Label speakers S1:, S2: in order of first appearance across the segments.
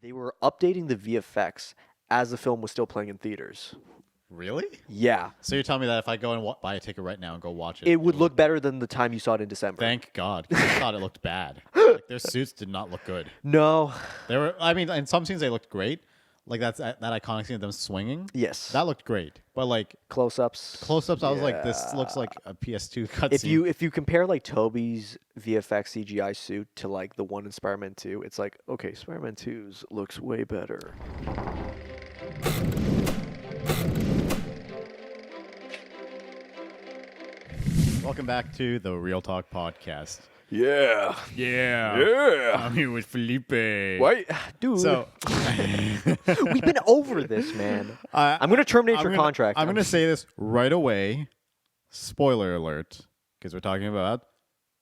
S1: They were updating the VFX as the film was still playing in theaters.
S2: Really?
S1: Yeah.
S2: So you're telling me that if I go and buy a ticket right now and go watch it,
S1: It would look better than the time you saw it in December.
S2: Thank God, because I thought it looked bad. Like, their suits did not look good.
S1: No.
S2: They were. I mean, in some scenes they looked great. Like that iconic scene of them swinging.
S1: Yes.
S2: That looked great. But like
S1: Close-ups.
S2: close-ups, I was like, this looks like a PS2 cutscene.
S1: If you compare like Toby's VFX CGI suit to like the one in Spider-Man 2, it's like, okay, Spider-Man 2's looks way better.
S2: Welcome back to the Real Talk Podcast.
S1: Yeah.
S2: Yeah.
S1: Yeah.
S2: I'm here with Felipe.
S1: Right? Dude.
S2: So
S1: we've been over this, man.
S2: I-
S1: I'm going to terminate
S2: I'm
S1: your
S2: gonna-
S1: contract.
S2: I'm going to say this right away. Spoiler alert, because we're talking about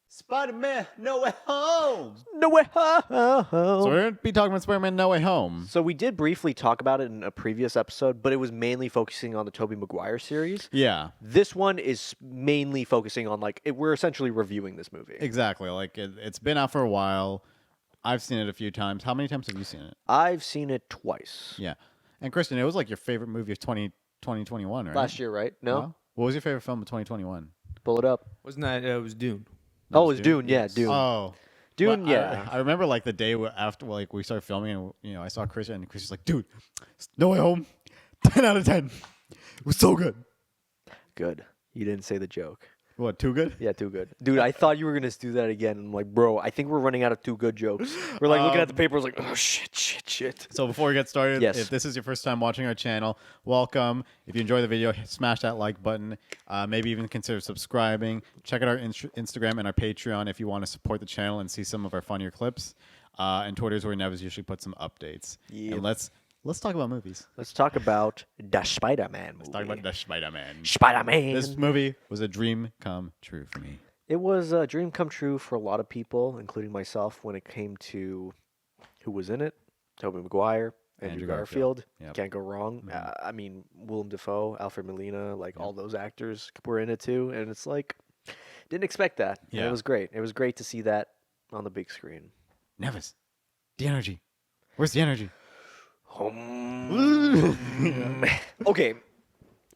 S2: Spider-Man No Way Home.
S1: No way home.
S2: So we're going to be talking about Spider-Man No Way Home.
S1: So we did briefly talk about it in a previous episode, but it was mainly focusing on the Tobey Maguire series.
S2: Yeah,
S1: This one is mainly focusing on we're essentially reviewing this movie.
S2: exactly. Like it's been out for a while. I've seen it a few times. How many times have you seen it?
S1: I've seen it twice.
S2: Yeah. And Kristen, it was like your favorite movie of 2021, right?
S1: Last year, right? No?
S2: What was your favorite film of 2021?
S1: Pull it up.
S3: Wasn't that it was Dune?
S1: Oh, it was Dune. Yeah, Dune.
S2: Oh.
S1: Dune,
S2: Well,
S1: yeah.
S2: I remember like the day after like we started filming and I saw Chris and Chris was like, dude, No Way Home, 10 out of 10. It was so good.
S1: Good. You didn't say the joke.
S2: What, too good?
S1: Yeah, too good. Dude, I thought you were going to do that again. I'm like, bro, I think we're running out of too good jokes. We're like looking at the paper. I was like, oh, shit.
S2: So before we get started,
S1: Yes.
S2: if this is your first time watching our channel, welcome. If you enjoy the video, smash that like button. Maybe even consider subscribing. Check out our Instagram and our Patreon if you want to support the channel and see some of our funnier clips. And Twitter's where Nevis usually puts some updates.
S1: Yep.
S2: And let's talk about movies.
S1: Let's talk about the Spider-Man movie.
S2: Let's talk about the Spider-Man.
S1: Spider-Man.
S2: This movie was a dream come true for me.
S1: It was a dream come true for a lot of people, including myself, when it came to who was in it. Tobey Maguire, Andrew Garfield.
S2: Yep.
S1: Can't go wrong. I mean, Willem Dafoe, Alfred Molina, all those actors were in it too. And it's like, didn't expect that. And
S2: Yeah.
S1: it was great. It was great to see that on the big screen.
S2: Nevis, the energy. Where's the energy?
S1: Okay.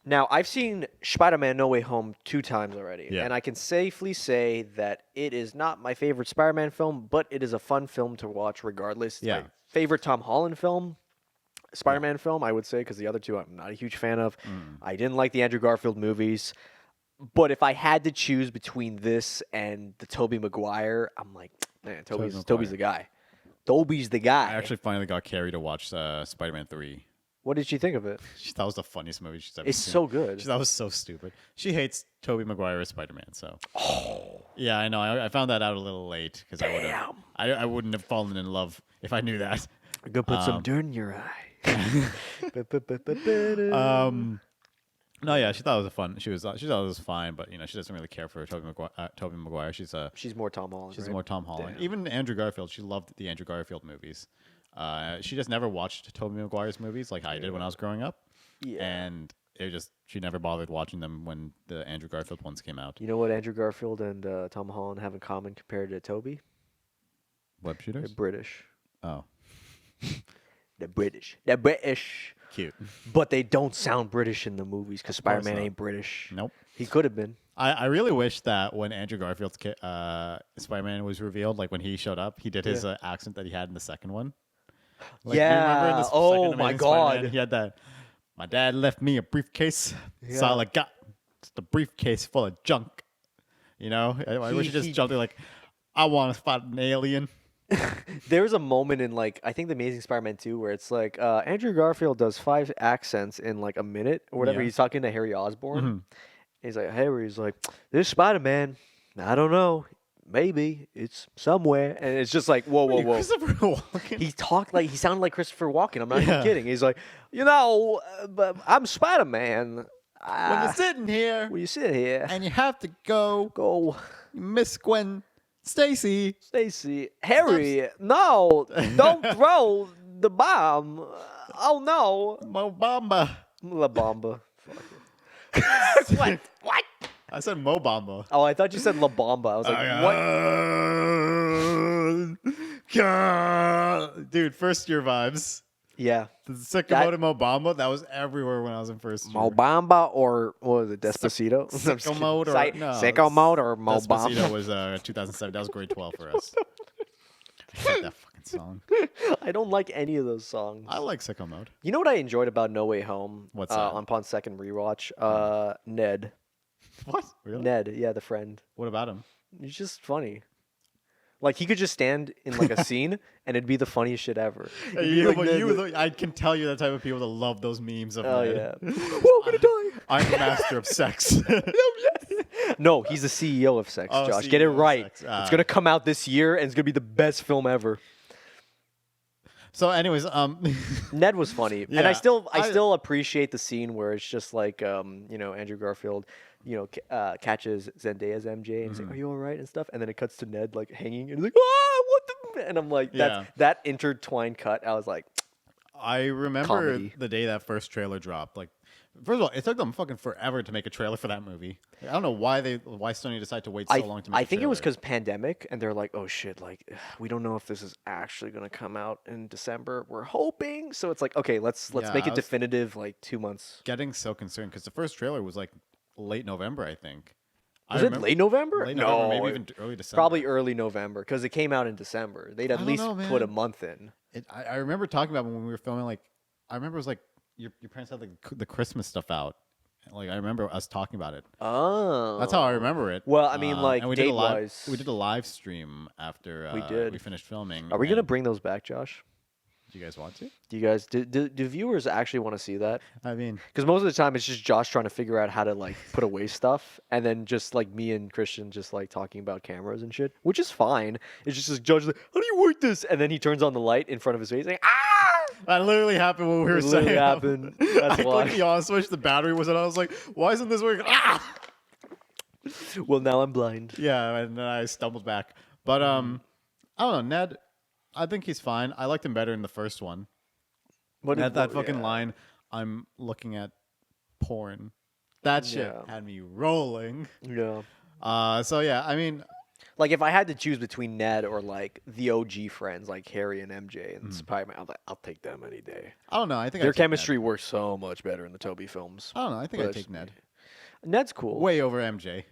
S1: Now, I've seen Spider-Man No Way Home 2 times already,
S2: Yeah.
S1: and I can safely say that it is not my favorite Spider-Man film, but it is a fun film to watch regardless. It's
S2: Yeah.
S1: my favorite Tom Holland film, Spider-Man film, I would say, because the other two I'm not a huge fan of. I didn't like the Andrew Garfield movies, but if I had to choose between this and the Tobey Maguire, I'm like, man, Toby's the guy. Toby's the guy.
S2: I actually finally got Carrie to watch Spider-Man 3.
S1: What did she think of it?
S2: She thought it was the funniest movie she's ever
S1: It's
S2: seen.
S1: so good.
S2: She thought it was so stupid. She hates Tobey Maguire as Spider-Man, so. Oh. Yeah, I know. I found that out a little late because I wouldn't have fallen in love if I knew that.
S1: I'm gonna put some dirt in your eye.
S2: No, yeah, she thought it was fun. She thought it was fine, but she doesn't really care for Tobey Maguire. She's
S1: more Tom Holland.
S2: She's
S1: right?
S2: more Tom Holland.
S1: Damn.
S2: Even Andrew Garfield, she loved the Andrew Garfield movies. She just never watched Tobey Maguire's movies like I did when I was growing up.
S1: Yeah.
S2: And she never bothered watching them when the Andrew Garfield ones came out.
S1: You know what Andrew Garfield and Tom Holland have in common compared to Toby?
S2: Web
S1: They're
S2: shooters?
S1: British.
S2: Oh,
S1: They're British. They're British.
S2: cute.
S1: But they don't sound British in the movies because
S2: course
S1: Spider-Man
S2: not.
S1: ain't British.
S2: Nope.
S1: He could have been.
S2: I really wish that when Andrew Garfield's Spider-Man was revealed, like when he showed up, he did his accent that he had in the second one. Like, do you remember in
S1: Yeah.
S2: the
S1: Oh
S2: second
S1: my
S2: Amazing Spider-Man,
S1: God.
S2: he had that. My dad left me a briefcase. That's all I got. Just a briefcase full of junk. I wish he just jumped in like, I want to fight an alien.
S1: There's a moment in I think the Amazing Spider-Man 2 where it's like Andrew Garfield does 5 accents in a minute or whatever.
S2: Yeah.
S1: He's talking to Harry Osborn. He's like, Harry's like, this Spider-Man, I don't know, maybe it's somewhere, and it's just like, whoa.
S2: Christopher Walken.
S1: He sounded like Christopher Walken. I'm not even kidding. He's like, but I'm Spider-Man.
S2: When you're sitting here
S1: When you sit here,
S2: and you have to go, Miss Gwen Stacy.
S1: Stacy, Harry, no, don't throw the bomb. Oh no,
S2: Mo Bamba.
S1: La Bamba. Fuck it. What?
S2: I said Mo Bamba.
S1: Oh, I thought you said La Bamba. I was like, what?
S2: Dude, first year vibes.
S1: Yeah.
S2: The Sakamoto Mobamba, that was everywhere when I was in first year.
S1: Mobamba or what was it? Despacito?
S2: Sicko Mode or no?
S1: Sicko Mode or Mobamba?
S2: Despacito was 2007. That was grade 12 for us. I hate that fucking song.
S1: I don't like any of those songs.
S2: I like Sicko Mode.
S1: You know what I enjoyed about No Way Home?
S2: What's that?
S1: Upon second rewatch, Ned.
S2: What? Really?
S1: Ned, yeah, the friend.
S2: What about him?
S1: He's just funny. Like he could just stand in like a scene and it'd be the funniest shit ever.
S2: I can tell you're the type of people that love those memes of
S1: Oh
S2: Ned.
S1: yeah. Whoa, I'm gonna die.
S2: I'm the master of sex.
S1: No, he's the CEO of Sex,
S2: Oh,
S1: Josh. Get it
S2: CEO of
S1: right.
S2: Sex.
S1: It's gonna come out this year and it's gonna be the best film ever.
S2: So, anyways,
S1: Ned was funny, and I
S2: Yeah.
S1: still appreciate the scene where it's just like Andrew Garfield, catches Zendaya's MJ and he's like, "Are you all right?" and stuff, and then it cuts to Ned like hanging and he's like, "Ah, what the?" And I'm like,
S2: Yeah.
S1: that intertwined cut. I was like,
S2: I remember
S1: Comedy.
S2: the day that first trailer dropped. Like, first of all, it took them fucking forever to make a trailer for that movie. I don't know why Sony decided to wait so long to make.
S1: I think it was
S2: trailer.
S1: because pandemic, and they're like, "Oh shit, like we don't know if this is actually gonna come out in December. We're hoping." So it's like, okay, let's
S2: Yeah,
S1: make
S2: I
S1: it
S2: was-
S1: definitive, like 2 months.
S2: Getting so concerned because the first trailer was like late November, I think.
S1: Was it late November?
S2: Late
S1: No,
S2: November, maybe even early December.
S1: probably early November because it came out in December. They'd at
S2: I don't
S1: least
S2: know,
S1: put a
S2: man.
S1: month in.
S2: I remember talking about when we were filming. Like, I remember it was like your parents had like the Christmas stuff out. Like, I remember us talking about it.
S1: Oh,
S2: That's how I remember it.
S1: Well, I mean, like,
S2: and we did a live.
S1: date-wise-
S2: We did a live stream after
S1: We did.
S2: we finished filming.
S1: Are we gonna
S2: and-
S1: bring those back, Josh?
S2: Do you guys want to?
S1: Do you guys do viewers actually want to see that?
S2: I mean,
S1: Because most of the time it's just Josh trying to figure out how to like put away stuff, and then just like me and Christian just like talking about cameras and shit, which is fine. It's just like, Josh is like, "How do you work this?" And then he turns on the light in front of his face, like, "Ah!"
S2: that literally happened when we were
S1: It literally
S2: saying.
S1: happened. That's
S2: I
S1: why.
S2: clicked the on switch. The battery was on. I was like, "Why isn't this working?" Ah!
S1: Well, now I'm blind.
S2: Yeah, and then I stumbled back. But I don't know, Ned. I think he's fine. I liked him better in the first one.
S1: What
S2: That fucking line, I'm looking at porn. That shit
S1: Yeah.
S2: had me rolling.
S1: Yeah.
S2: So yeah, I mean,
S1: Like if I had to choose between Ned or like the OG friends like Harry and MJ and Spider-Man, I'll take them any day.
S2: I don't know. I think
S1: Their
S2: I'd take
S1: chemistry works so much better in the Toby films.
S2: Ned. I don't know. I think
S1: But
S2: I'd
S1: it's-
S2: take Ned
S1: Ned's cool.
S2: way over MJ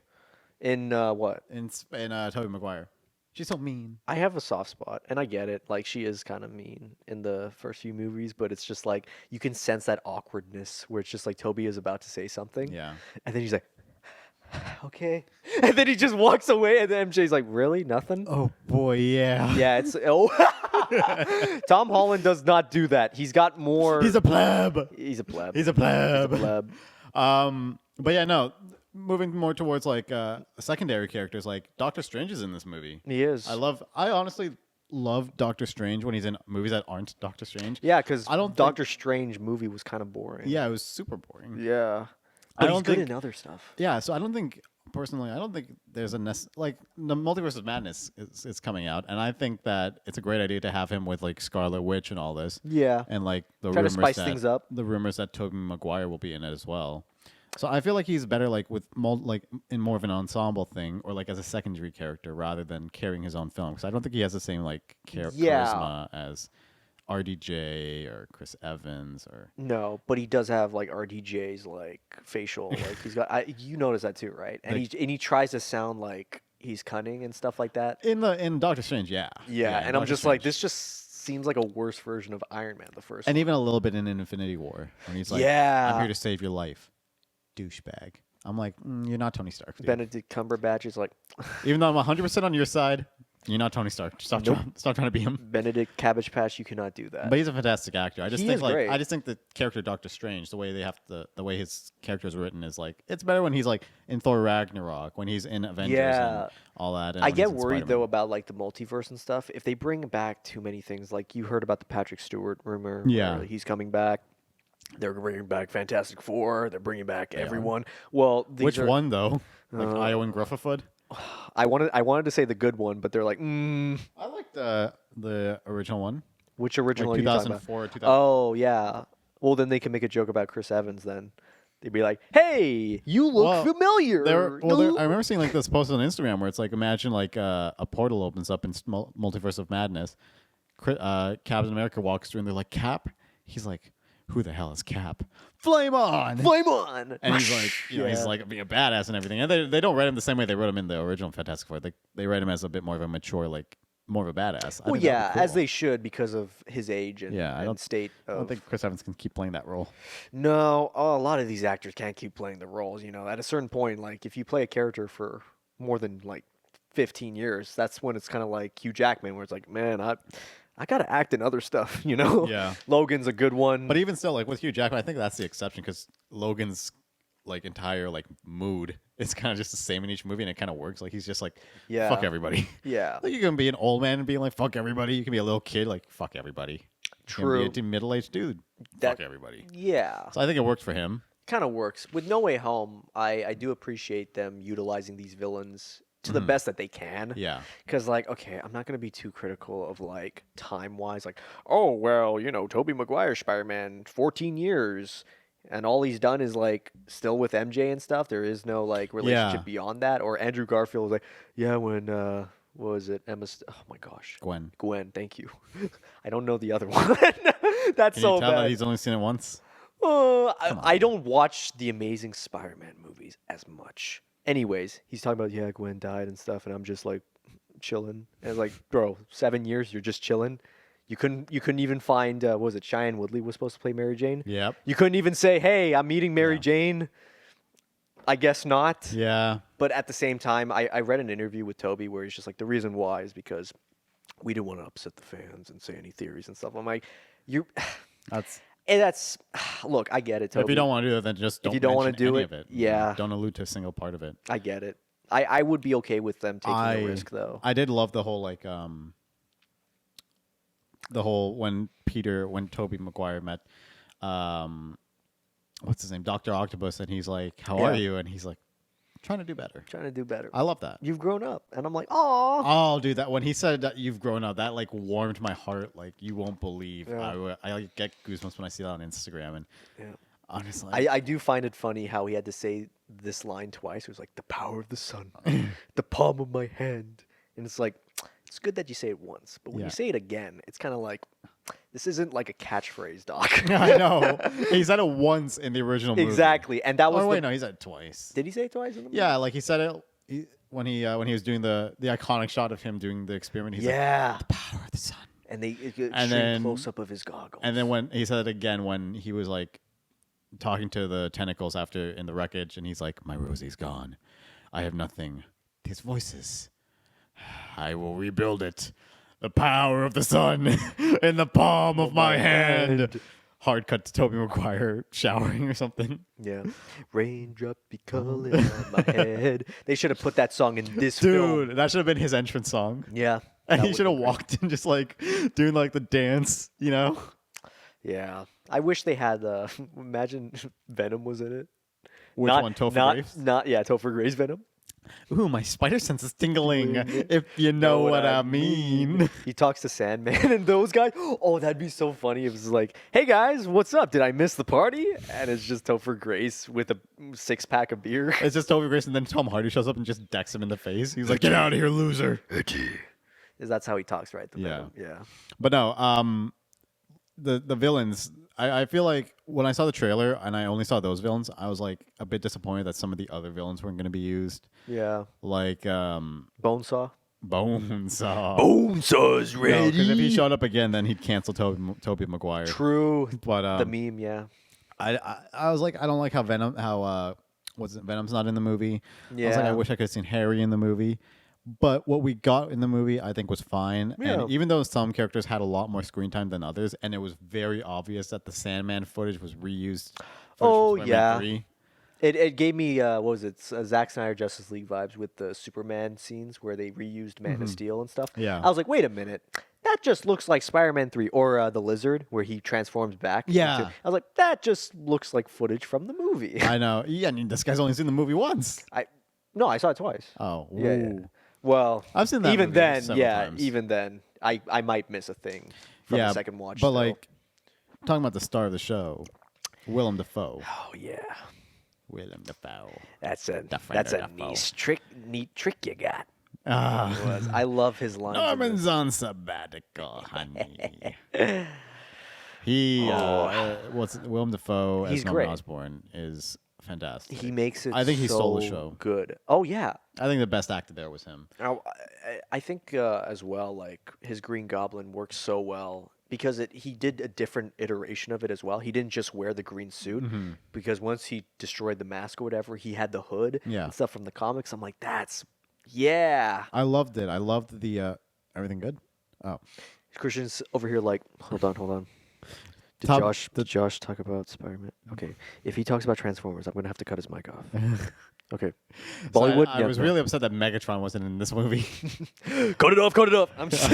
S1: In what?
S2: in Tobey Maguire. She's so mean.
S1: I have a soft spot, and I get it. Like she is kind of mean in the first few movies, but it's just like you can sense that awkwardness where it's just like Toby is about to say something,
S2: Yeah.
S1: and then he's like, "Okay," and then he just walks away, and then MJ's like, "Really? Nothing?"
S2: Oh boy, yeah.
S1: Yeah, it's Tom Holland does not do that. He's got more.
S2: He's a pleb.
S1: He's a pleb.
S2: He's a pleb.
S1: He's a pleb.
S2: But yeah, no. Moving more towards like secondary characters, like Doctor Strange is in this movie.
S1: He is.
S2: I honestly love Doctor Strange when he's in movies that aren't Doctor Strange.
S1: Yeah, because
S2: I don't
S1: Doctor Strange movie was kind of boring.
S2: Yeah, it was super boring.
S1: Yeah.
S2: I
S1: But he's
S2: don't
S1: good
S2: think-
S1: in other stuff.
S2: Yeah, so I don't think personally, I don't think there's a like the Multiverse of Madness is coming out, and I think that it's a great idea to have him with like Scarlet Witch and all this,
S1: Yeah.
S2: and like the
S1: Try to
S2: rumors
S1: spice
S2: that
S1: things up.
S2: the rumors that Tobey Maguire will be in it as well. So I feel like he's better like with like in more of an ensemble thing or like as a secondary character rather than carrying his own film because I don't think he has the same like
S1: Yeah.
S2: charisma as RDJ or Chris Evans or
S1: No, but he does have like RDJ's like facial. Like he's got. You notice that too, right? And he tries to sound like he's cunning and stuff like that.
S2: in Doctor Strange, yeah.
S1: Yeah, and I'm
S2: Doctor
S1: just like,
S2: Strange.
S1: this just seems like a worse version of Iron Man, the first.
S2: And
S1: one.
S2: even a little bit in Infinity War when he's like,
S1: Yeah.
S2: I'm here to save your life, douchebag. I'm like, you're not Tony Stark. Dude.
S1: Benedict Cumberbatch is like
S2: Even though I'm 100% on your side, you're not Tony Stark. Stop trying to be him.
S1: Benedict Cabbage Patch. You cannot do that.
S2: But he's a fantastic actor. I just
S1: He
S2: think
S1: is
S2: like
S1: great.
S2: I just think the character Doctor Strange, the way way his character is written is like it's better when he's like in Thor Ragnarok, when he's in Avengers
S1: Yeah.
S2: and all that. And
S1: I
S2: when
S1: get
S2: he's in
S1: worried
S2: Spider-Man.
S1: though about like the multiverse and stuff. If they bring back too many things, like you heard about the Patrick Stewart rumor,
S2: Yeah.
S1: where he's coming back. They're bringing back Fantastic Four. They're bringing back
S2: They are.
S1: everyone. Well, these
S2: Which
S1: are,
S2: one though? Like Iowan Gruffafoot?
S1: I wanted to say the good one, but they're like,
S2: I like the original one.
S1: which original
S2: Like
S1: are you talking about?
S2: 2004 or 2000.
S1: Oh yeah. Well, then they can make a joke about Chris Evans then. They'd be like, "Hey, you look
S2: Well,
S1: familiar."
S2: I remember seeing like this post on Instagram where it's like, imagine like a portal opens up in Multiverse of Madness. Captain America walks through and they're like, Cap? He's like, who the hell is Cap? Flame on!
S1: Flame on!
S2: And he's like, he's like being a badass and everything. And they don't write him the same way they wrote him in the original Fantastic Four. They write him as a bit more of a mature, like more of a badass. I
S1: Well,
S2: think that'd
S1: yeah,
S2: be cool.
S1: as they should because of his age and,
S2: Yeah,
S1: and state
S2: I
S1: of.
S2: don't think Chris Evans can keep playing that role.
S1: No, a lot of these actors can't keep playing the roles. At a certain point, like if you play a character for more than like 15 years, that's when it's kind of like Hugh Jackman, where it's like, man, I gotta act in other stuff.
S2: Yeah.
S1: Logan's a good one.
S2: But even still, like with Hugh Jackman, I think that's the exception because Logan's like entire like mood is kind of just the same in each movie, and it kind of works. Like he's just like,
S1: Yeah.
S2: fuck everybody.
S1: Yeah.
S2: Like you can be an old man and being like, fuck everybody. You can be a little kid like, fuck everybody. You
S1: True.
S2: can be a middle-aged dude. Fuck everybody.
S1: Yeah.
S2: So I think it worked for him.
S1: Kind of works. With No Way Home, I do appreciate them utilizing these villains to the best that they can.
S2: Yeah.
S1: Because, like, okay, I'm not going to be too critical of, like, time-wise. Like, oh, well, Tobey Maguire Spider-Man, 14 years. And all he's done is, like, still with MJ and stuff. There is no, like, relationship beyond that. Or Andrew Garfield was like, yeah, when, what was it? Oh, my gosh.
S2: Gwen,
S1: thank you. I don't know the other one. That's
S2: Can
S1: so
S2: you tell
S1: bad.
S2: that he's only seen it once?
S1: I don't watch the Amazing Spider-Man movies as much. Anyways, he's talking about, yeah, Gwen died and stuff, and I'm just like chilling. And it's like, bro, 7 years, you're just chilling. You couldn't even find what was it? Cheyenne Woodley was supposed to play Mary Jane.
S2: Yep.
S1: You couldn't even say, hey, I'm meeting Mary Jane. I guess not.
S2: Yeah.
S1: But at the same time, I read an interview with Toby where he's just like, the reason why is because we didn't want to upset the fans and say any theories and stuff. I'm like, that's look, I get it, Toby.
S2: If you don't want to do that, then just don't.
S1: If you don't want to do
S2: any
S1: it,
S2: of it,
S1: yeah,
S2: don't allude to a single part of it.
S1: I get it. I would be okay with them taking the risk, though.
S2: I did love the whole like when Tobey Maguire met what's his name, Dr. Octopus, and he's like, "How are you?" And he's like, "Trying to do better."
S1: Trying to do better.
S2: I love that.
S1: You've grown up, and I'm like, "Oh."
S2: Oh, dude, that when he said that you've grown up, that like warmed my heart. Like you won't believe.
S1: Yeah.
S2: I like, get goosebumps when I see that on Instagram. And honestly,
S1: I do find it funny how he had to say this line twice. It was like, the power of the sun, the palm of my hand. And it's like, it's good that you say it once, but when you say it again, it's kind of like, this isn't like a catchphrase, Doc.
S2: I know. He said it once in the original movie.
S1: Exactly. And that was
S2: no, he said it twice.
S1: Did he say it twice in the movie?
S2: Yeah, like he said it when he was doing the iconic shot of him doing the experiment. He's like, the power of the sun.
S1: And they
S2: and then
S1: close up of his goggles.
S2: And then when he said it again when he was like talking to the tentacles after in the wreckage, and he's like, "My Rosie's gone. I have nothing. These voices. I will rebuild it. The power of the sun in the palm of my hand." Hard cut to Tobey Maguire showering or something.
S1: Yeah. Raindrop be calling on my head. They should have put that song in this film.
S2: Dude, that should have been his entrance song.
S1: Yeah.
S2: And he should have walked in just like doing like the dance, you know?
S1: Yeah. I wish they had imagine Venom was in it.
S2: Which one, Topher Graves?
S1: Topher Graves Venom.
S2: Ooh, my spider sense is tingling, if you know what I mean.
S1: He talks to Sandman and those guys. Oh, that'd be so funny if it was like, hey guys, what's up? Did I miss the party? And it's just Topher Grace with a 6-pack of beer.
S2: It's just Topher Grace, and then Tom Hardy shows up and just decks him in the face. He's like, "Get out of here, loser."
S1: That's how he talks, right?
S2: Yeah.
S1: Yeah.
S2: But no, the villains, I feel like when I saw the trailer and I only saw those villains, I was like a bit disappointed that some of the other villains weren't going to be used.
S1: Yeah.
S2: Like
S1: Bonesaw.
S2: Bonesaw's ready. Because if he showed up again, then he'd cancel Tobey Maguire.
S1: True.
S2: But
S1: the meme, yeah.
S2: I was like, I don't like how Venom's not in the movie.
S1: Yeah.
S2: I was like, I wish I could have seen Harry in the movie. But what we got in the movie, I think, was fine.
S1: Yeah.
S2: And even though some characters had a lot more screen time than others, and it was very obvious that the Sandman footage was reused.
S1: Oh,
S2: from
S1: yeah.
S2: Spider-Man 3.
S1: It gave me, what was it, Zack Snyder Justice League vibes with the Superman scenes where they reused Man of Steel and stuff.
S2: Yeah.
S1: I was like, wait a minute. That just looks like Spider-Man 3 or the Lizard where he transforms back.
S2: Yeah.
S1: I was like, that just looks like footage from the movie.
S2: I know. Yeah, I mean, this guy's only seen the movie once.
S1: No, I saw it twice.
S2: Oh.
S1: Yeah.
S2: Ooh.
S1: Well,
S2: I've seen that
S1: even
S2: movie
S1: then,
S2: several times.
S1: even then, I might miss a thing from the second watch.
S2: But
S1: still.
S2: like, talking about the star of the show, Willem Dafoe.
S1: Oh yeah,
S2: Willem Dafoe.
S1: That's a
S2: Dafoe.
S1: neat trick you got.
S2: Ah,
S1: I love his lines. in
S2: Norman's
S1: this.
S2: on sabbatical, honey. He, what's Willem Dafoe as
S1: He's
S2: Norman
S1: great.
S2: Osborn is fantastic.
S1: He makes it.
S2: I think he stole the
S1: so
S2: show.
S1: Good. Oh yeah.
S2: I think the best actor there was him.
S1: I think as well, like his Green Goblin works so well because he did a different iteration of it as well. He didn't just wear the green suit because once he destroyed the mask or whatever, he had the hood
S2: Yeah.
S1: and stuff from the comics. I'm like, yeah.
S2: I loved it. I loved the everything good. Oh,
S1: Christian's over here like, hold on. Did Josh talk about Spider-Man? Okay. If he talks about Transformers, I'm gonna have to cut his mic off. Okay.
S2: so
S1: Bollywood.
S2: I was really upset that Megatron wasn't in this movie.
S1: cut it off. I'm just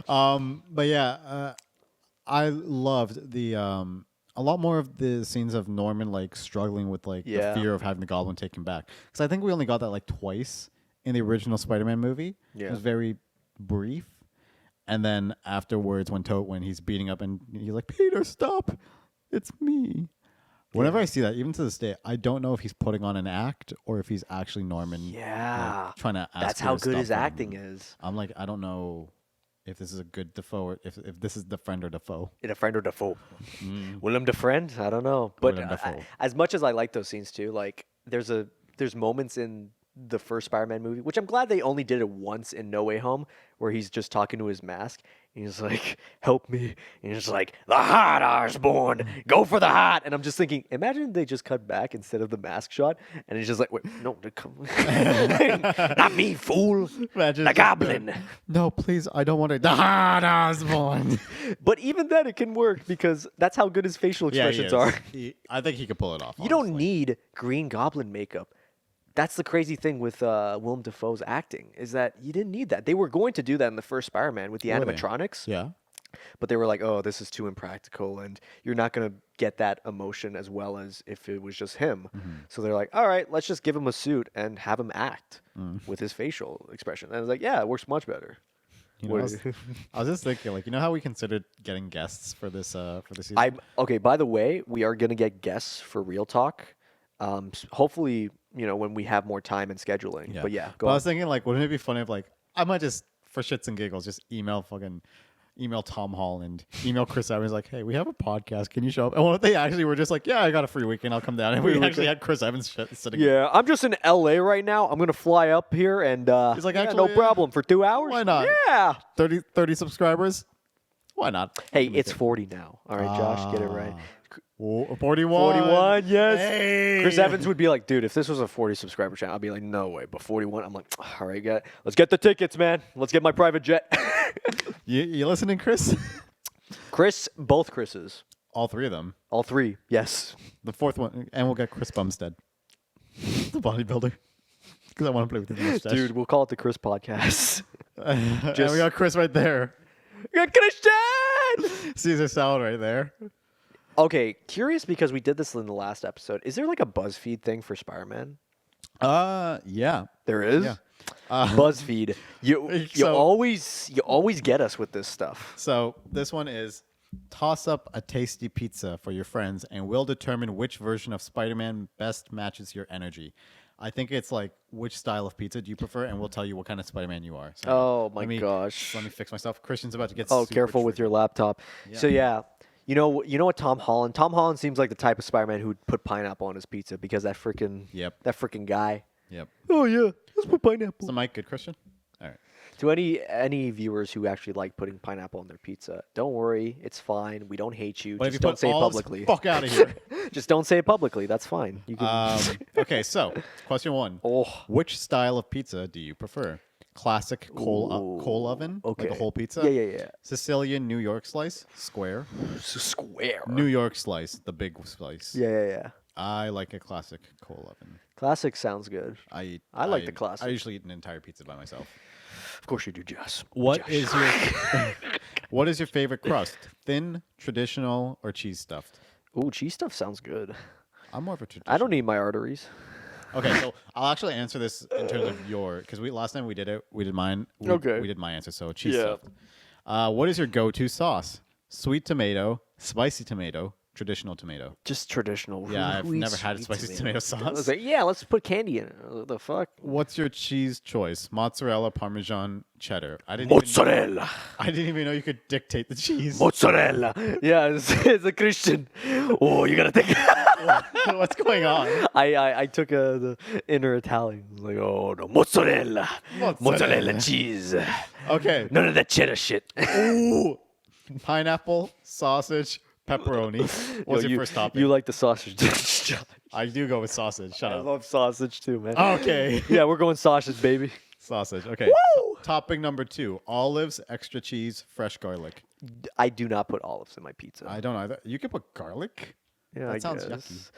S2: But yeah, I loved the a lot more of the scenes of Norman like struggling with like
S1: Yeah.
S2: the fear of having the Goblin take him back. Because I think we only got that like twice in the original Spider-Man movie.
S1: Yeah.
S2: It was very brief. And then afterwards, when he's beating up and he's like, Peter, stop! It's me. Whenever I see that, even to this day, I don't know if he's putting on an act or if he's actually Norman.
S1: Yeah.
S2: Like, trying to ask.
S1: That's
S2: her
S1: how
S2: to
S1: good
S2: stop
S1: his
S2: him.
S1: acting is.
S2: I'm like, I don't know if this is a good Defoe or if this is the friend or Defoe.
S1: In a friend or Defoe. Willem Defriend? I don't know. But
S2: Willem Dafoe.
S1: as much as I like those scenes too, like there's moments in the first Spider-Man movie, which I'm glad they only did it once in No Way Home, where he's just talking to his mask. And he's like, help me. And he's like, the heart, Osborn. Go for the heart. And I'm just thinking, imagine they just cut back instead of the mask shot. And he's just like, wait, no, come. Not me, fool.
S2: Imagine
S1: the
S2: just-
S1: goblin.
S2: No, please, I don't want to. The hard Osborn.
S1: But even then, it can work because that's how good his facial expressions are.
S2: I think he could pull it off.
S1: You don't
S2: honestly.
S1: need Green Goblin makeup. That's the crazy thing with Willem Dafoe's acting is that you didn't need that. They were going to do that in the first Spider-Man with the
S2: Were they?
S1: animatronics,
S2: Yeah.
S1: but they were like, "Oh, this is too impractical, and you're not going to get that emotion as well as if it was just him." So they're like, "All right, let's just give him a suit and have him act with his facial expression." And I was like, "Yeah, it works much better."
S2: You know, I was just thinking, like, you know how we considered getting guests for this season?
S1: Okay. By the way, we are going to get guests for Real Talk. Hopefully, when we have more time and scheduling. But yeah, go
S2: I
S1: on.
S2: was thinking, like, wouldn't it be funny if, like, I might just, for shits and giggles, just email Tom Holland, email Chris Evans, like, hey, we have a podcast. Can you show up? And what if they actually were just like, yeah, I got a free weekend. I'll come down. And we actually had Chris Evans sitting.
S1: Yeah, I'm just in LA right now. I'm gonna fly up here and
S2: He's like,
S1: yeah,
S2: actually,
S1: no problem for 2 hours.
S2: why not?
S1: Yeah.
S2: 30 subscribers. Why not?
S1: Hey, it's 40 now. All right, Josh, get it right.
S2: 41.
S1: 41, yes.
S2: Hey.
S1: Chris Evans would be like, dude, if this was a 40 subscriber channel, I'd be like, no way. But 41, I'm like, all right, let's get the tickets, man. Let's get my private jet.
S2: You listening, Chris?
S1: Chris, both Chris's,
S2: All three of them.
S1: all three, yes.
S2: The fourth one, and we'll get Chris Bumstead, the bodybuilder, because I want to play with his mustache.
S1: Dude, we'll call it the Chris Podcast.
S2: And we got Chris right there.
S1: We got Christian!
S2: Caesar salad right there.
S1: Okay, curious because we did this in the last episode. Is there like a BuzzFeed thing for Spider-Man?
S2: Yeah.
S1: There is.
S2: Yeah.
S1: BuzzFeed. You
S2: So-
S1: always get us with this stuff.
S2: So this one is toss up a tasty pizza for your friends, and we'll determine which version of Spider-Man best matches your energy. I think it's like which style of pizza do you prefer, and we'll tell you what kind of Spider-Man you are. So
S1: Oh my
S2: let me-
S1: gosh.
S2: Let me fix myself. Christian's about to get.
S1: Oh,
S2: super
S1: careful with your laptop. So yeah, you know what Tom Holland? Tom Holland seems like the type of Spider-Man who'd put pineapple on his pizza because that freaking guy.
S2: Yep.
S1: Oh yeah, let's put pineapple.
S2: Is the mic good, Christian? All right.
S1: To any viewers who actually like putting pineapple on their pizza, don't worry, it's fine. We don't hate you.
S2: But if
S1: Just
S2: you
S1: don't
S2: put
S1: say it
S2: all this
S1: publicly.
S2: fuck out of here.
S1: Just don't say it publicly. That's fine. You can.
S2: Okay, so question one.
S1: Oh.
S2: Which style of pizza do you prefer? Classic coal oven,
S1: Okay.
S2: like a whole pizza.
S1: Yeah.
S2: Sicilian New York slice, square.
S1: Square.
S2: New York slice, the big slice.
S1: Yeah.
S2: I like a classic coal oven.
S1: Classic sounds good.
S2: I
S1: like the classic.
S2: I usually eat an entire pizza by myself.
S1: Of course you do, Jess.
S2: What
S1: Josh.
S2: is your what is your favorite crust? Thin, traditional, or cheese stuffed?
S1: Ooh, cheese stuff sounds good.
S2: I'm more of a traditional.
S1: I don't need my arteries.
S2: Okay, so I'll actually answer this in terms of your because last time we did mine.
S1: Okay.
S2: We did my answer. So cheese
S1: Yeah.
S2: stuffed. What is your go-to sauce? Sweet tomato, spicy tomato, traditional tomato?
S1: Just traditional.
S2: Yeah, I've
S1: Who
S2: never
S1: eats
S2: had
S1: sweet
S2: spicy tomato
S1: I
S2: sauce.
S1: was like, yeah, let's put candy in it. What the fuck?
S2: What's your cheese choice? Mozzarella, Parmesan, cheddar. I didn't even know you could dictate the cheese.
S1: Mozzarella. Yeah, it's a Christian. Oh, you gotta take.
S2: What's going on?
S1: I took the inner Italian. I was like, oh no, mozzarella,
S2: Mozzarella.
S1: cheese.
S2: Okay.
S1: None of that cheddar shit.
S2: Ooh. Pineapple, sausage, pepperoni. What's your first topping?
S1: You like the sausage dish?
S2: I do go with sausage. Shut
S1: I
S2: up.
S1: love sausage too, man.
S2: Okay.
S1: Yeah, we're going sausage, baby.
S2: Sausage. Okay.
S1: Woo!
S2: Topping number 2: olives, extra cheese, fresh garlic.
S1: I do not put olives in my pizza.
S2: I don't either. You can put garlic.
S1: Yeah,
S2: That
S1: I
S2: sounds
S1: guess.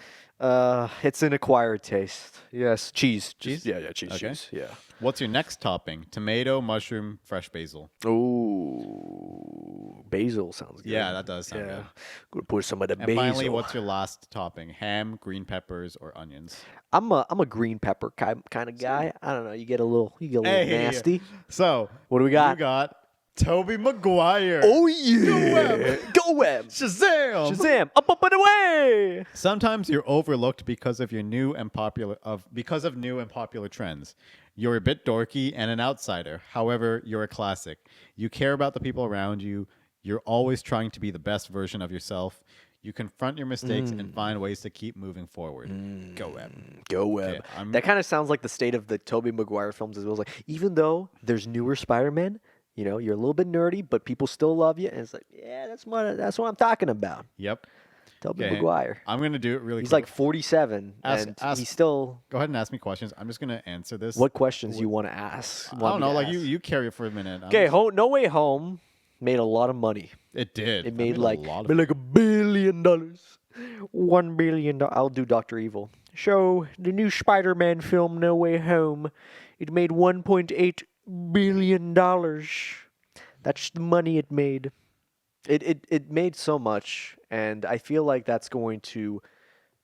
S1: It's an acquired taste. Yes, cheese.
S2: Cheese?
S1: Yeah, cheese.
S2: Okay.
S1: Cheese. Yeah.
S2: What's your next topping? Tomato, mushroom, fresh basil.
S1: Ooh, basil sounds good.
S2: Yeah, that does sound good.
S1: Gonna put some of the
S2: And
S1: basil.
S2: finally, what's your last topping? Ham, green peppers, or onions?
S1: I'm a green pepper kind of guy. I don't know. You get a little nasty.
S2: So,
S1: What do we got?
S2: You got Tobey Maguire.
S1: Oh yeah, go web.
S2: Shazam!
S1: Shazam! Up and away.
S2: Sometimes you're overlooked because of new and popular trends. You're a bit dorky and an outsider. However, you're a classic. You care about the people around you. You're always trying to be the best version of yourself. You confront your mistakes and find ways to keep moving forward. Go web.
S1: Go web.
S2: Okay,
S1: that kind of sounds like the state of the Tobey Maguire films as well. It's like, even though there's newer Spider-Man, you know, you're a little bit nerdy, but people still love you. And it's like, yeah, that's what I'm talking about.
S2: Yep.
S1: Tobey
S2: Okay.
S1: Maguire.
S2: I'm going to do it really
S1: He's
S2: quick.
S1: like 47, and he's still.
S2: Go ahead and ask me questions. I'm just going to answer this.
S1: What questions you want to ask?
S2: I don't know. Like, you carry it for a minute.
S1: Okay, No Way Home made a lot of money.
S2: It did.
S1: It made like
S2: a lot
S1: $1 billion. $1 billion. I'll do Dr. Evil. So the new Spider-Man film, No Way Home, it made $1.8 billion. That's the money it made. It made so much, and I feel like that's going to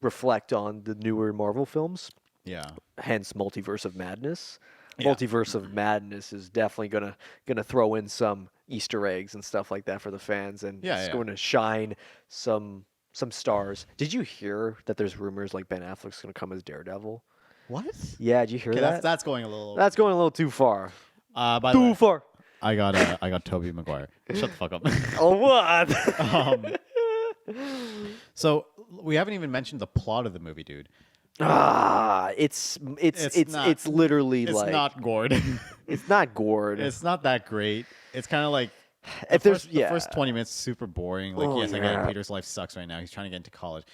S1: reflect on the newer Marvel films.
S2: Yeah.
S1: Hence, Multiverse of Madness.
S2: Yeah.
S1: Multiverse of Madness is definitely gonna throw in some Easter eggs and stuff like that for the fans, and it's going to shine some stars. Did you hear that there's rumors like Ben Affleck's gonna come as Daredevil?
S2: What?
S1: Yeah, did you hear that?
S2: That's going a little.
S1: That's going a little too far.
S2: By the
S1: Too
S2: way,
S1: far.
S2: I got Tobey Maguire. Shut the fuck up.
S1: Oh what?
S2: So we haven't even mentioned the plot of the movie, dude.
S1: It's literally
S2: It's
S1: like
S2: not gored.
S1: it's not gored.
S2: It's not that great. It's kind of like
S1: the
S2: first 20 minutes super boring. Like
S1: Oh,
S2: yes, I get
S1: yeah.
S2: it. Peter's life sucks right now. He's trying to get into college.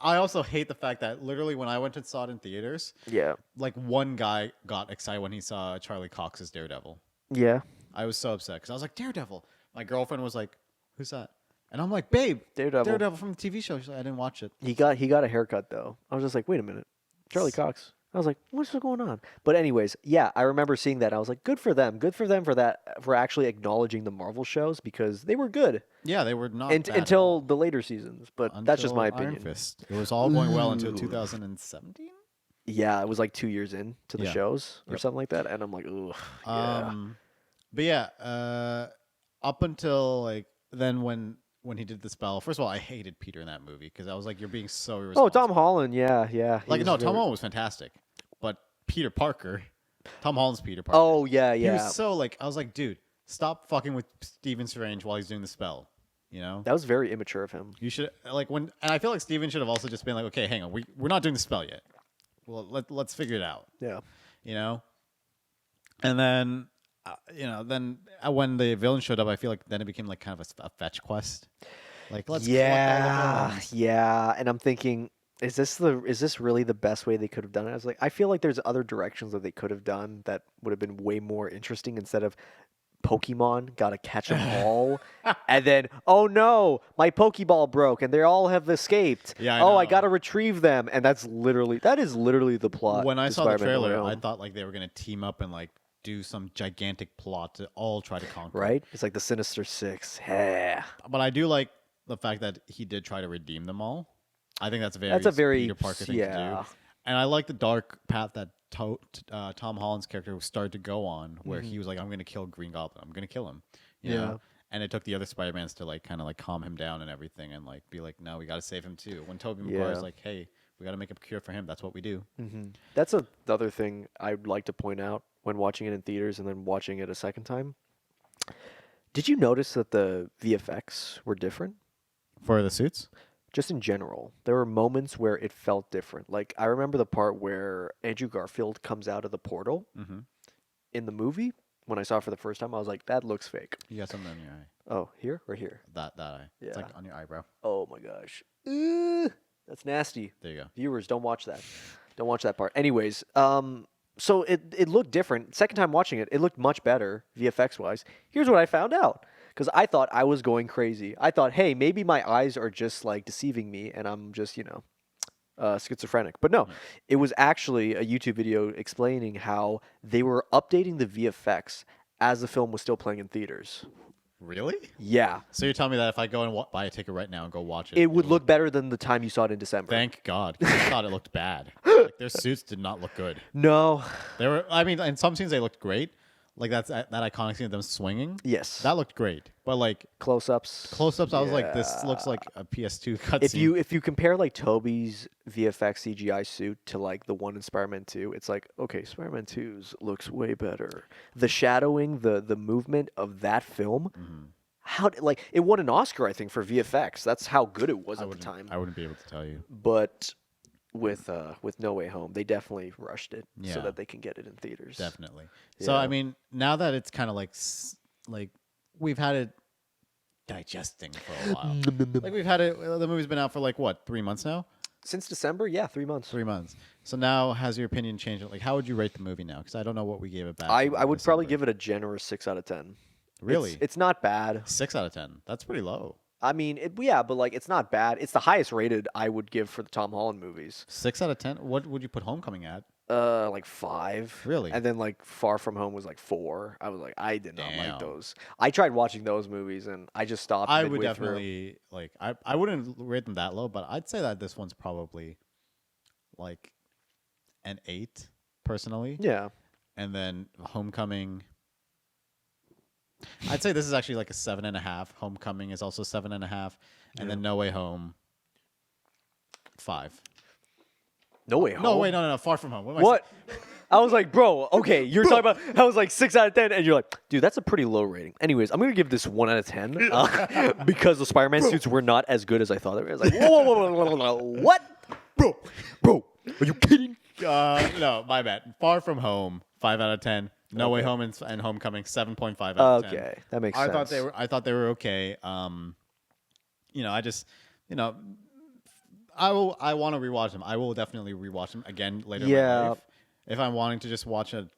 S2: I also hate the fact that literally when I went and saw it in theaters,
S1: yeah.
S2: like one guy got excited when he saw Charlie Cox's Daredevil.
S1: Yeah.
S2: I was so upset because I was like, Daredevil. My girlfriend was like, who's that? And I'm like, babe,
S1: Daredevil.
S2: from the TV show. She's like, I didn't watch it.
S1: He got a haircut though. I was just like, wait a minute, Charlie Cox. I was like, what's going on? But anyways, yeah, I remember seeing that. I was like, good for them. Good for them for that, for actually acknowledging the Marvel shows because they were good
S2: Yeah, they were not bad at
S1: until
S2: all.
S1: the later seasons. But that's just my
S2: Until Iron
S1: opinion.
S2: Fist. It was all going well until
S1: Ooh.
S2: 2017.
S1: Yeah, it was like 2 years in to the
S2: Yeah.
S1: shows or
S2: Yep.
S1: something like that, and I'm like, ugh. Yeah.
S2: But yeah, up until like then when he did the spell. First of all, I hated Peter in that movie because I was like, you're being so irresponsible.
S1: Oh, Tom Holland. Yeah. He
S2: Like
S1: was
S2: no,
S1: very-
S2: Tom Holland was fantastic, but Peter Parker, Tom Holland's Peter Parker.
S1: Oh yeah,
S2: He
S1: yeah.
S2: was so like I was like, dude, stop fucking with Stephen Strange while he's doing the spell. You know,
S1: That was very immature of him.
S2: you should like when, and I feel like Stephen should have also just been like, okay, hang on, we're not doing the spell yet. Well, let's figure it out.
S1: Yeah.
S2: You know, and then when the villain showed up, I feel like then it became like kind of a fetch quest. Like let's collect all the villains.
S1: Yeah. And I'm thinking, is this really the best way they could have done it? I was like, I feel like there's other directions that they could have done that would have been way more interesting instead of Pokemon gotta catch them all, and then oh no, my Pokeball broke, and they all have escaped.
S2: Yeah, I
S1: I
S2: know.
S1: gotta retrieve them, and that is literally the plot.
S2: When I
S1: to
S2: saw the
S1: Spider-Man No Way
S2: trailer, I
S1: Home.
S2: thought like they were gonna team up and like do some gigantic plot to all try to conquer.
S1: Right? It's like the Sinister Six. Yeah.
S2: But I do like the fact that he did try to redeem them all. I think that's a very Peter Parker thing to
S1: yeah.
S2: do. And I like the dark path that Tom Holland's character started to go on, where
S1: Mm-hmm.
S2: he was like, "I'm going to kill Green Goblin. I'm going to kill him." You
S1: Yeah.
S2: know? and it took the other Spider-Mans to like kind of like calm him down and everything, and like be like, no, we got to save him too. When Tobey Maguire's
S1: Yeah.
S2: like, hey, we got to make a cure for him. That's what we do.
S1: That's another thing I'd like to point out when watching it in theaters and then watching it a second time. Did you notice that the VFX were different?
S2: For the suits,
S1: Just in general, there were moments where it felt different. Like I remember the part where Andrew Garfield comes out of the portal in the movie. When I saw it for the first time, I was like, "That looks fake."
S2: you got something on your eye.
S1: Oh, here or here?
S2: That eye. It's like
S1: Yeah.
S2: on your eyebrow.
S1: Oh my gosh, that's nasty.
S2: There you go.
S1: Viewers, don't watch that. Don't watch that part. Anyways, so it looked different. Second time watching it, it looked much better VFX wise. Here's what I found out. Because I thought I was going crazy. I thought, hey, maybe my eyes are just like deceiving me and I'm just, schizophrenic. But no, it was actually a YouTube video explaining how they were updating the VFX as the film was still playing in theaters.
S2: Really?
S1: Yeah.
S2: So you're telling me that if I go and buy a ticket right now and go watch it,
S1: It would look better than the time you saw it in December.
S2: Thank God, 'cause I thought it looked bad. Like, their suits did not look good.
S1: No.
S2: They were. I mean, in some scenes they looked great. Like that iconic scene of them swinging.
S1: Yes.
S2: That looked great. But like
S1: Close-ups.
S2: close-ups, I was like, this looks like a PS2 cutscene.
S1: If you compare like Toby's VFX CGI suit to like the one in Spider-Man 2, it's like, okay, Spider-Man 2's looks way better. The shadowing, the movement of that film, like it won an Oscar, I think, for VFX. That's how good it was at the time.
S2: I wouldn't be able to tell you.
S1: But with No Way Home, they definitely rushed it so
S2: Yeah.
S1: that they can get it in theaters.
S2: Definitely. So
S1: Yeah.
S2: I mean, now that it's kind of like we've had it digesting for a while. Like we've had it. The movie's been out for like what, 3 months now?
S1: Since December, yeah, 3 months.
S2: 3 months. So now, has your opinion changed? Like, how would you rate the movie now? Because I don't know what we gave it back.
S1: I
S2: in
S1: would probably
S2: December.
S1: give it a generous 6 out of 10.
S2: Really?
S1: It's not bad.
S2: 6 out of 10. That's pretty low.
S1: I mean, yeah, but like it's not bad. It's the highest rated I would give for the Tom Holland movies.
S2: 6 out of 10. What would you put Homecoming at?
S1: Like 5.
S2: Really?
S1: And then like Far From Home was like 4. I was like, I did not
S2: Damn.
S1: like those. I tried watching those movies and I just stopped.
S2: I would
S1: midway through.
S2: definitely like. I wouldn't rate them that low, but I'd say that this one's probably like an 8 personally.
S1: Yeah.
S2: And then Homecoming. I'd say this is actually like a 7.5. Homecoming is also 7.5, and then No Way Home. 5.
S1: No Way Home.
S2: No, wait, no. Far From Home. What? Am I
S1: What? I was like, bro, okay, you're talking about. I was like 6 out of 10, and you're like, dude, that's a pretty low rating. Anyways, I'm gonna give this 1 out of 10 because the Spider-Man suits were not as good as I thought they were. I was like, whoa, what, bro, are you kidding?
S2: No, my bad. Far From Home. 5 out of 10. No Way Home and Homecoming. 7.5 out of 10.
S1: Okay, that makes
S2: I
S1: sense.
S2: thought they were okay. I just, I want to rewatch them. I will definitely rewatch them again later in my life. If I'm wanting to just watch a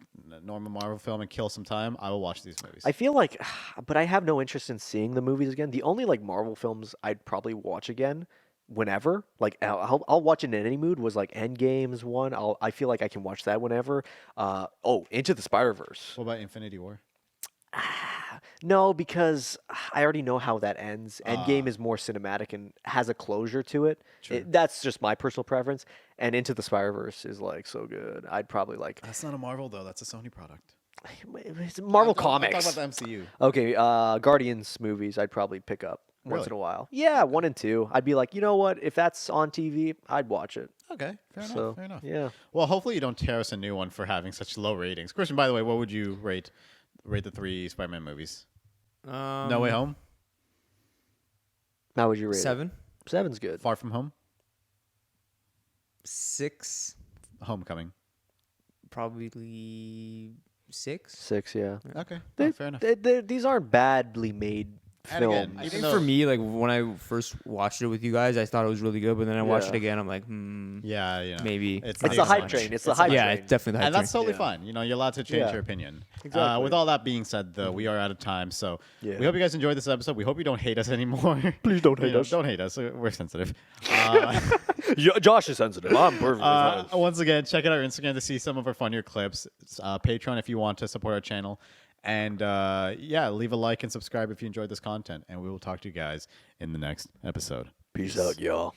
S2: normal Marvel film and kill some time, I will watch these movies.
S1: I feel like, but I have no interest in seeing the movies again. The only like Marvel films I'd probably watch again, whenever, like I'll watch it in any mood, was like Endgame's one. I feel like I can watch that whenever. Into the Spider-Verse.
S2: What about Infinity War?
S1: No, because I already know how that ends. Endgame is more cinematic and has a closure to it. That's just my personal preference. And Into the Spider-Verse is like so good. I'd probably like.
S2: That's not a Marvel though. That's a Sony product.
S1: It's Marvel Comics.
S2: I'm talking about the MCU.
S1: Okay, Guardians movies I'd probably pick up once in a while. Yeah, 1 and 2. I'd be like, you know what? If that's on TV, I'd watch it.
S2: Okay, fair enough.
S1: So,
S2: Fair enough.
S1: yeah.
S2: Well, hopefully you don't tear us a new one for having such low ratings. Christian, by the way, what would you rate the 3 Spider-Man movies? No Way Home,
S1: How would you rate it?
S3: 7,
S1: 7's good.
S2: Far From Home,
S3: 6,
S2: Homecoming.
S3: probably 6.
S1: 6, yeah.
S2: Okay,
S1: They-
S2: fair enough.
S1: These aren't badly made
S2: And again,
S1: films.
S3: I
S2: Even
S3: think
S2: though-
S3: for me, like when I first watched it with you guys, I thought it was really good, but then I watched it
S1: Yeah.
S3: again. I'm like,
S2: Yeah,
S3: maybe.
S1: It's
S2: not
S1: the
S2: as
S1: hype
S2: much.
S1: train. It's the hype
S3: yeah,
S1: train.
S3: it's definitely the hype
S2: And that's
S3: train.
S2: totally
S1: Yeah.
S2: fine. You're allowed to change
S1: Yeah.
S2: your opinion.
S1: Exactly.
S2: With all that being said, though, we are out of time. So
S1: Yeah.
S2: we hope you guys enjoyed this episode. We hope you don't hate us anymore.
S1: Please don't hate us.
S2: Don't hate us. We're sensitive.
S1: Josh is sensitive. I'm perfectly fine.
S2: Once again, check out our Instagram to see some of our funnier clips. It's, Patreon if you want to support our channel. And leave a like and subscribe if you enjoyed this content. And we will talk to you guys in the next episode.
S1: Peace out, y'all.